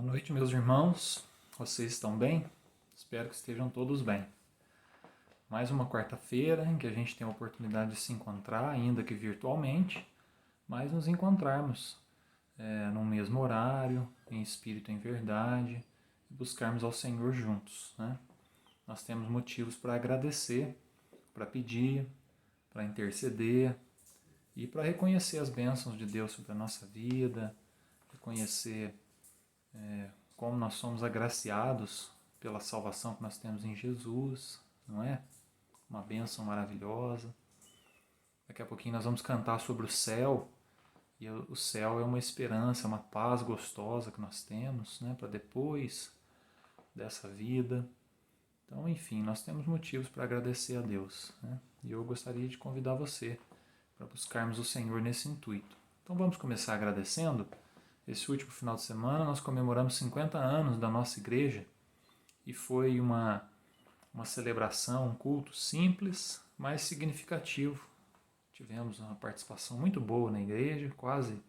Boa noite, meus irmãos. Vocês estão bem? Espero que estejam todos bem. Mais uma quarta-feira em que a gente tem a oportunidade de se encontrar, ainda que virtualmente, mas nos encontrarmos no mesmo horário, em espírito e em verdade, e buscarmos ao Senhor juntos, né? Nós temos motivos para agradecer, para pedir, para interceder e para reconhecer as bênçãos de Deus sobre a nossa vida, reconhecer como nós somos agraciados pela salvação que nós temos em Jesus, não é? Uma bênção maravilhosa. Daqui a pouquinho nós vamos cantar sobre o céu, e o céu é uma esperança, uma paz gostosa que nós temos, né, para depois dessa vida. Então, enfim, nós temos motivos para agradecer a Deus, né? E eu gostaria de convidar você para buscarmos o Senhor nesse intuito. Então vamos começar agradecendo. Esse último final de semana nós comemoramos 50 anos da nossa igreja e foi uma celebração, um culto simples, mas significativo. Tivemos uma participação muito boa na igreja, quase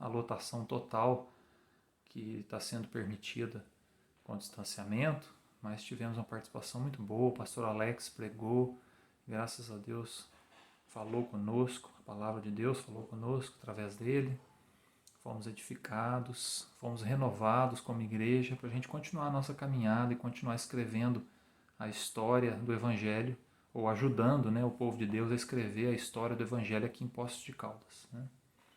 a lotação total que está sendo permitida com o distanciamento, mas tivemos uma participação muito boa. O pastor Alex pregou, graças a Deus falou conosco, a palavra de Deus falou conosco através dele. Fomos edificados, fomos renovados como igreja para a gente continuar a nossa caminhada e continuar escrevendo a história do Evangelho, ou ajudando, né, o povo de Deus a escrever a história do Evangelho aqui em Poços de Caldas, né?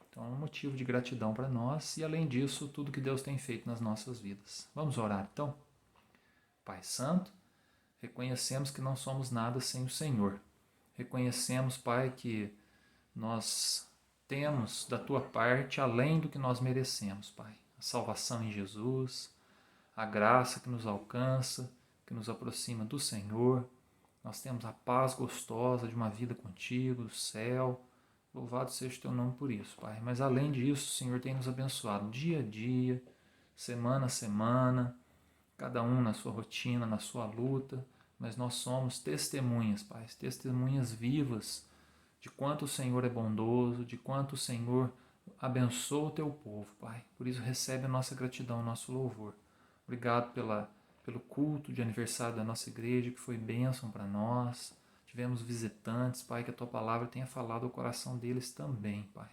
Então é um motivo de gratidão para nós e, além disso, tudo que Deus tem feito nas nossas vidas. Vamos orar então? Pai Santo, reconhecemos que não somos nada sem o Senhor. Reconhecemos, Pai, que nós temos da Tua parte além do que nós merecemos, Pai. A salvação em Jesus, a graça que nos alcança, que nos aproxima do Senhor. Nós temos a paz gostosa de uma vida contigo, do céu. Louvado seja o Teu nome por isso, Pai. Mas além disso, o Senhor tem nos abençoado dia a dia, semana a semana, cada um na sua rotina, na sua luta. Mas nós somos testemunhas, Pai, testemunhas vivas de quanto o Senhor é bondoso, de quanto o Senhor abençoa o Teu povo, Pai. Por isso recebe a nossa gratidão, o nosso louvor. Obrigado pelo culto de aniversário da nossa igreja, que foi bênção para nós. Tivemos visitantes, Pai, que a Tua palavra tenha falado ao coração deles também, Pai.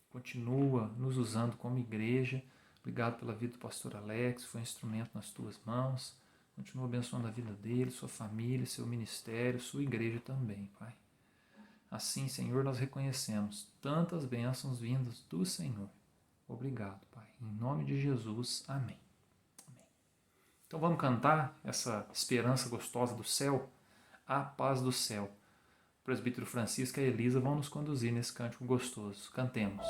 Continua nos usando como igreja. Obrigado pela vida do pastor Alex, foi um instrumento nas Tuas mãos. Continua abençoando a vida dele, sua família, seu ministério, sua igreja também, Pai. Assim, Senhor, nós reconhecemos tantas bênçãos vindas do Senhor. Obrigado, Pai. Em nome de Jesus, amém. Amém. Então vamos cantar essa esperança gostosa do céu, a paz do céu. O presbítero Francisco e a Elisa vão nos conduzir nesse cântico gostoso. Cantemos.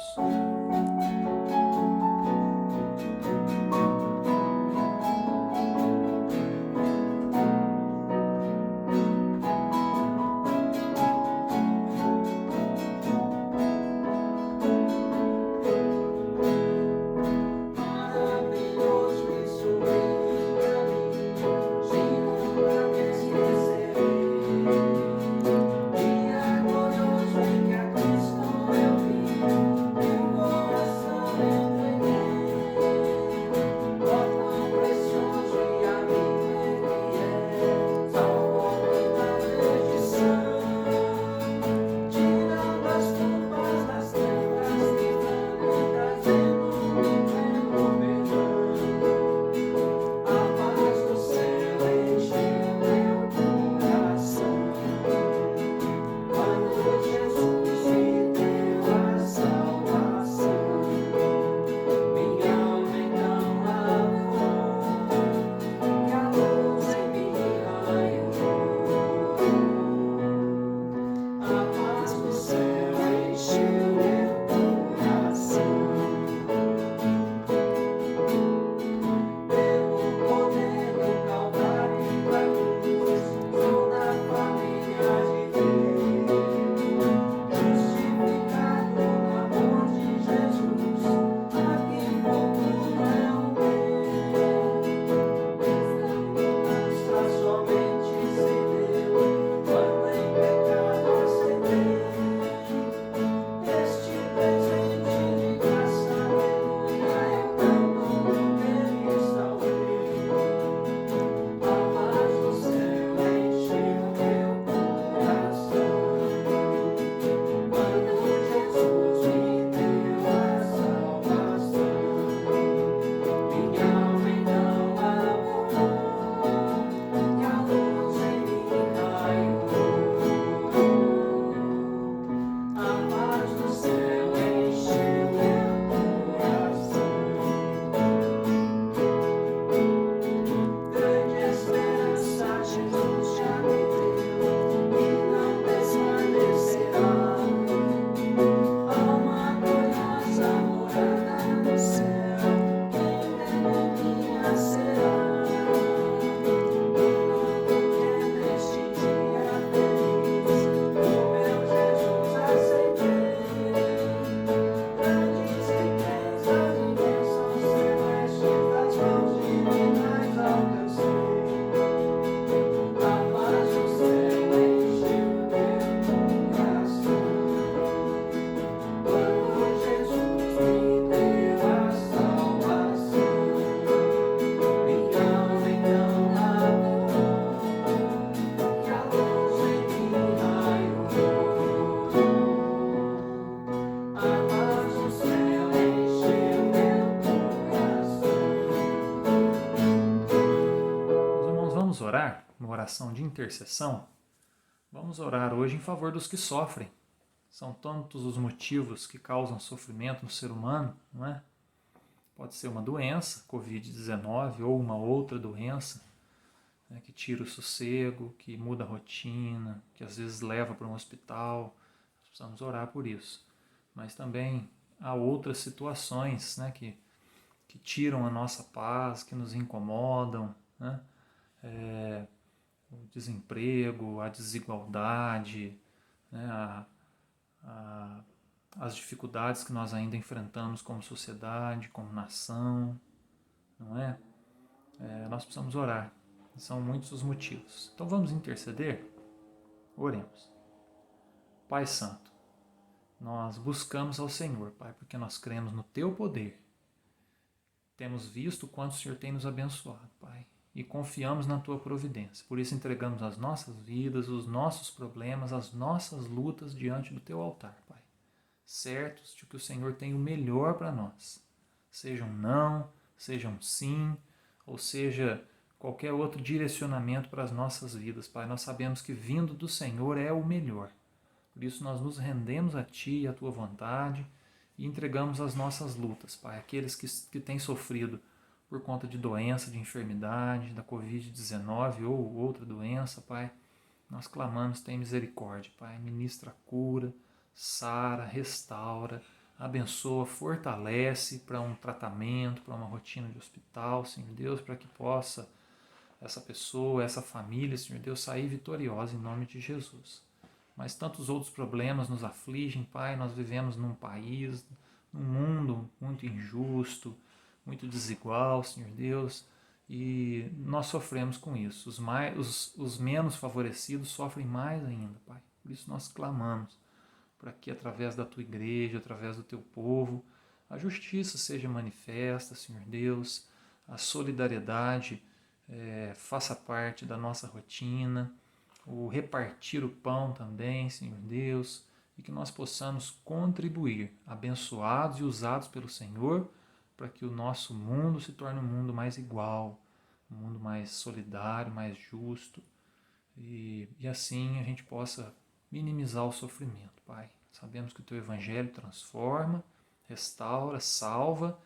oração de intercessão, vamos orar hoje em favor dos que sofrem. São tantos os motivos que causam sofrimento no ser humano, não é? Pode ser uma doença, Covid-19, ou uma outra doença, né, que tira o sossego, que muda a rotina, que às vezes leva para um hospital. Nós precisamos orar por isso. Mas também há outras situações, né, que tiram a nossa paz, que nos incomodam, né? O desemprego, a desigualdade, né, as dificuldades que nós ainda enfrentamos como sociedade, como nação, não é? Nós precisamos orar. São muitos os motivos. Então vamos interceder? Oremos. Pai Santo, nós buscamos ao Senhor, Pai, porque nós cremos no Teu poder. Temos visto quanto o Senhor tem nos abençoado, Pai, e confiamos na Tua providência. Por isso entregamos as nossas vidas, os nossos problemas, as nossas lutas diante do Teu altar, Pai, certos de que o Senhor tem o melhor para nós. Seja um não, seja um sim, ou seja qualquer outro direcionamento para as nossas vidas, Pai. Nós sabemos que vindo do Senhor é o melhor. Por isso nós nos rendemos a Ti e à Tua vontade e entregamos as nossas lutas, Pai. Aqueles que têm sofrido por conta de doença, de enfermidade, da Covid-19 ou outra doença, Pai, nós clamamos, tem misericórdia, Pai. Ministra a cura, sara, restaura, abençoa, fortalece para um tratamento, para uma rotina de hospital, Senhor Deus, para que possa essa pessoa, essa família, Senhor Deus, sair vitoriosa em nome de Jesus. Mas tantos outros problemas nos afligem, Pai. Nós vivemos num país, num mundo muito injusto, muito desigual, Senhor Deus, e nós sofremos com isso. Os menos favorecidos sofrem mais ainda, Pai. Por isso nós clamamos para que, através da Tua igreja, através do Teu povo, a justiça seja manifesta, Senhor Deus, a solidariedade faça parte da nossa rotina, o repartir o pão também, Senhor Deus, e que nós possamos contribuir, abençoados e usados pelo Senhor, para que o nosso mundo se torne um mundo mais igual, um mundo mais solidário, mais justo, e assim a gente possa minimizar o sofrimento, Pai. Sabemos que o Teu Evangelho transforma, restaura, salva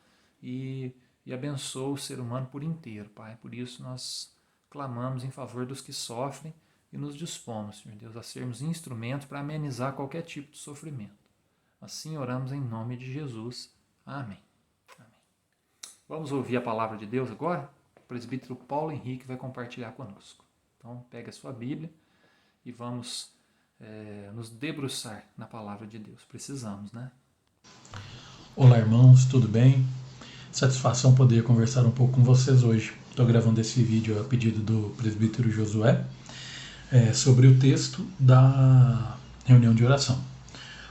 e abençoa o ser humano por inteiro, Pai. Por isso nós clamamos em favor dos que sofrem e nos dispomos, Senhor Deus, a sermos instrumentos para amenizar qualquer tipo de sofrimento. Assim oramos em nome de Jesus. Amém. Amém. Vamos ouvir a palavra de Deus agora? O presbítero Paulo Henrique vai compartilhar conosco. Então, pega a sua Bíblia e vamos nos debruçar na palavra de Deus. Precisamos, né? Olá, irmãos, tudo bem? Satisfação poder conversar um pouco com vocês hoje. Estou gravando esse vídeo a pedido do presbítero Josué sobre o texto da reunião de oração.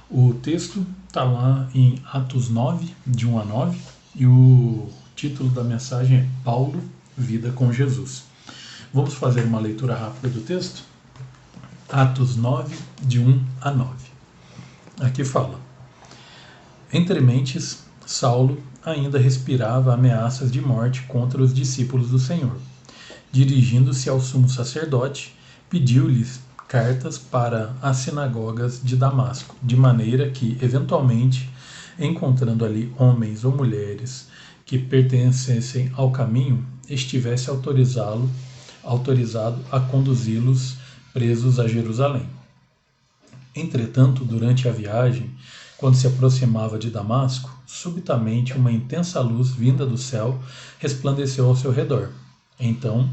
O texto está lá em Atos 9, de 1 a 9, e o título da mensagem é Paulo, Vida com Jesus. Vamos fazer uma leitura rápida do texto? Atos 9, de 1 a 9. Aqui fala: Entre mentes, Saulo ainda respirava ameaças de morte contra os discípulos do Senhor. Dirigindo-se ao sumo sacerdote, pediu-lhes cartas para as sinagogas de Damasco, de maneira que, eventualmente, encontrando ali homens ou mulheres que pertencessem ao caminho, estivesse autorizado a conduzi-los presos a Jerusalém. Entretanto, durante a viagem, quando se aproximava de Damasco, subitamente uma intensa luz vinda do céu resplandeceu ao seu redor. Então,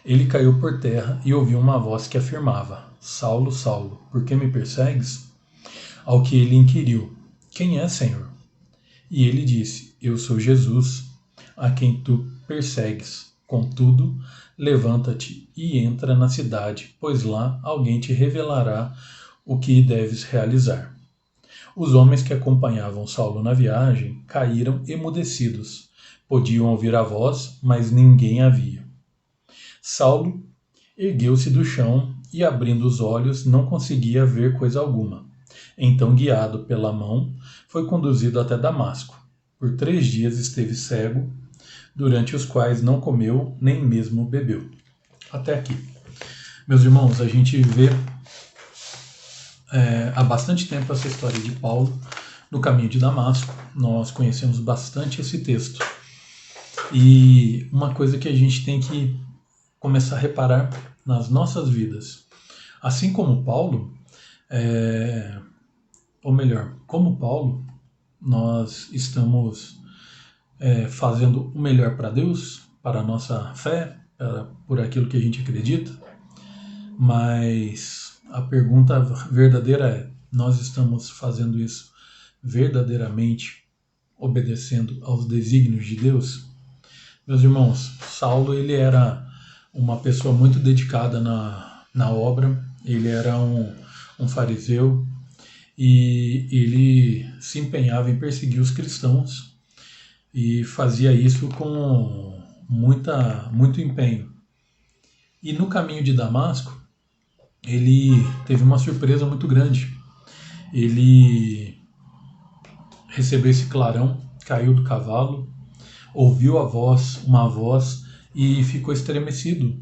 ele caiu por terra e ouviu uma voz que afirmava: Saulo, Saulo, por que me persegues? Ao que ele inquiriu: Quem é, Senhor? E ele disse: Eu sou Jesus, a quem tu persegues. Contudo, levanta-te e entra na cidade, pois lá alguém te revelará o que deves realizar. Os homens que acompanhavam Saulo na viagem caíram emudecidos. Podiam ouvir a voz, mas ninguém a via. Saulo ergueu-se do chão e, abrindo os olhos, não conseguia ver coisa alguma. Então, guiado pela mão, foi conduzido até Damasco. Por 3 dias esteve cego, durante os quais não comeu nem mesmo bebeu. Até aqui. Meus irmãos, a gente vê há bastante tempo essa história de Paulo no caminho de Damasco. Nós conhecemos bastante esse texto. E uma coisa que a gente tem que começar a reparar nas nossas vidas. Assim como Paulo, ou melhor, como Paulo, nós estamos fazendo o melhor para Deus, para a nossa fé, por aquilo que a gente acredita, mas a pergunta verdadeira é: nós estamos fazendo isso verdadeiramente obedecendo aos desígnios de Deus? Meus irmãos, Saulo ele era uma pessoa muito dedicada na obra, ele era um fariseu e ele se empenhava em perseguir os cristãos e fazia isso com muito empenho. E no caminho de Damasco, ele teve uma surpresa muito grande. Ele recebeu esse clarão, caiu do cavalo, ouviu uma voz e ficou estremecido,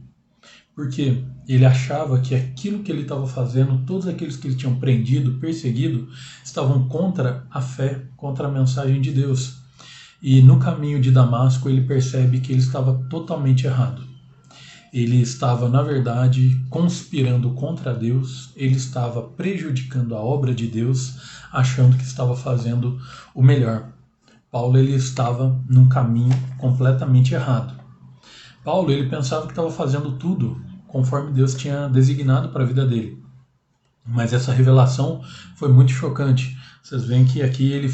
porque ele achava que aquilo que ele estava fazendo, todos aqueles que ele tinham prendido, perseguido, estavam contra a fé, contra a mensagem de Deus. E no caminho de Damasco ele percebe que ele estava totalmente errado. Ele estava, na verdade, conspirando contra Deus, ele estava prejudicando a obra de Deus, achando que estava fazendo o melhor. Paulo ele estava num caminho completamente errado. Paulo ele pensava que estava fazendo tudo conforme Deus tinha designado para a vida dele. Mas essa revelação foi muito chocante. Vocês veem que aqui ele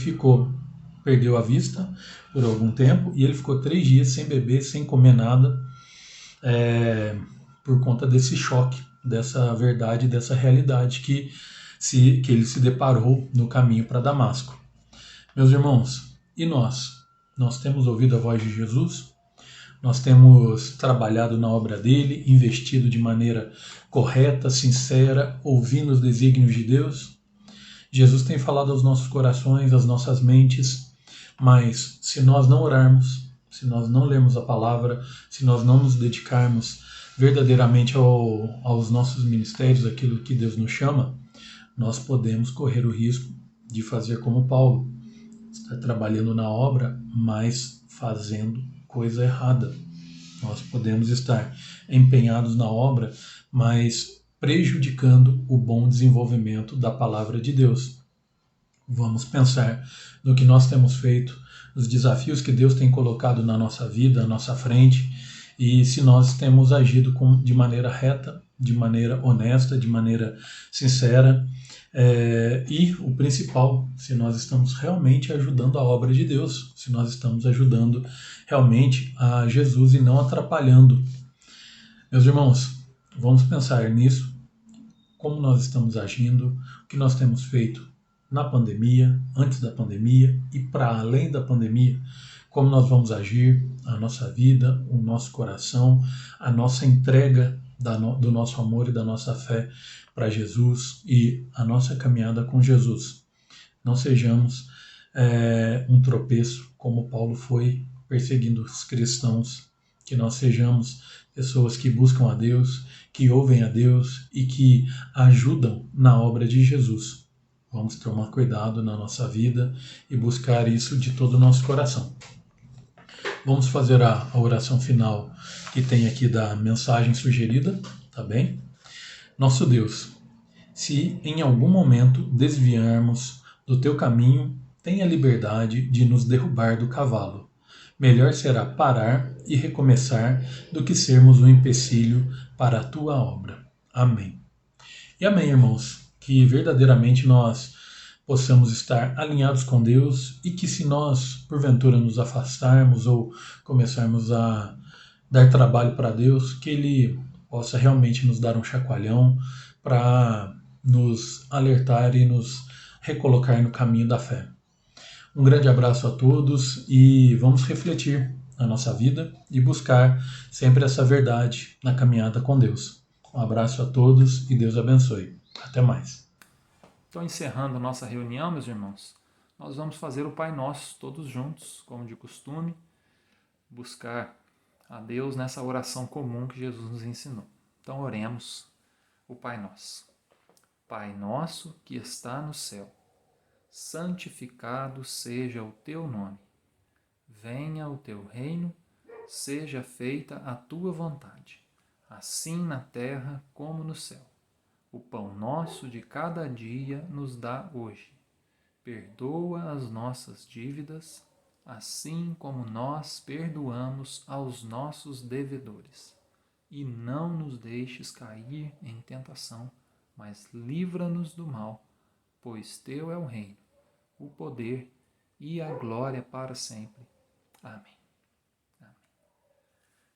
perdeu a vista por algum tempo e ele ficou 3 dias sem beber, sem comer nada, por conta desse choque, dessa verdade, dessa realidade que ele se deparou no caminho para Damasco. Meus irmãos, e nós? Nós temos ouvido a voz de Jesus? Nós temos trabalhado na obra dele, investido de maneira correta, sincera, ouvindo os desígnios de Deus? Jesus tem falado aos nossos corações, às nossas mentes, mas se nós não orarmos, se nós não lermos a palavra, se nós não nos dedicarmos verdadeiramente aos nossos ministérios, aquilo que Deus nos chama, nós podemos correr o risco de fazer como Paulo, estar trabalhando na obra, mas fazendo coisa errada. Nós podemos estar empenhados na obra, mas prejudicando o bom desenvolvimento da palavra de Deus. Vamos pensar no que nós temos feito, nos desafios que Deus tem colocado na nossa vida, à nossa frente, e se nós temos agido de maneira reta, de maneira honesta, de maneira sincera, e o principal, se nós estamos realmente ajudando a obra de Deus, se nós estamos ajudando realmente a Jesus e não atrapalhando. Meus irmãos, vamos pensar nisso, como nós estamos agindo, o que nós temos feito na pandemia, antes da pandemia e para além da pandemia, como nós vamos agir, a nossa vida, o nosso coração, a nossa entrega do nosso amor e da nossa fé para Jesus e a nossa caminhada com Jesus. Não sejamos um tropeço como Paulo foi perseguindo os cristãos, que nós sejamos pessoas que buscam a Deus, que ouvem a Deus e que ajudam na obra de Jesus. Vamos tomar cuidado na nossa vida e buscar isso de todo o nosso coração. Vamos fazer a oração final que tem aqui da mensagem sugerida, tá bem? Nosso Deus, se em algum momento desviarmos do teu caminho, tenha liberdade de nos derrubar do cavalo. Melhor será parar e recomeçar do que sermos um empecilho para a tua obra. Amém. E amém, irmãos, que verdadeiramente nós possamos estar alinhados com Deus e que se nós, porventura, nos afastarmos ou começarmos a dar trabalho para Deus, que Ele possa realmente nos dar um chacoalhão para nos alertar e nos recolocar no caminho da fé. Um grande abraço a todos e vamos refletir na nossa vida e buscar sempre essa verdade na caminhada com Deus. Um abraço a todos e Deus abençoe. Até mais. Então, encerrando a nossa reunião, meus irmãos, nós vamos fazer o Pai Nosso todos juntos, como de costume, buscar a Deus nessa oração comum que Jesus nos ensinou. Então, oremos. o Pai Nosso. Pai nosso que está no céu, santificado seja o teu nome. Venha o teu reino, seja feita a tua vontade, assim na terra como no céu. O pão nosso de cada dia nos dá hoje. Perdoa as nossas dívidas, assim como nós perdoamos aos nossos devedores. E não nos deixes cair em tentação, mas livra-nos do mal, pois teu é o reino, o poder e a glória para sempre. Amém. Amém.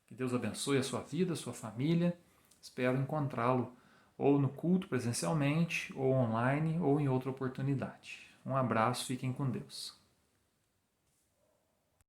Que Deus abençoe a sua vida, a sua família. Espero encontrá-lo ou no culto presencialmente, ou online, ou em outra oportunidade. Um abraço, fiquem com Deus.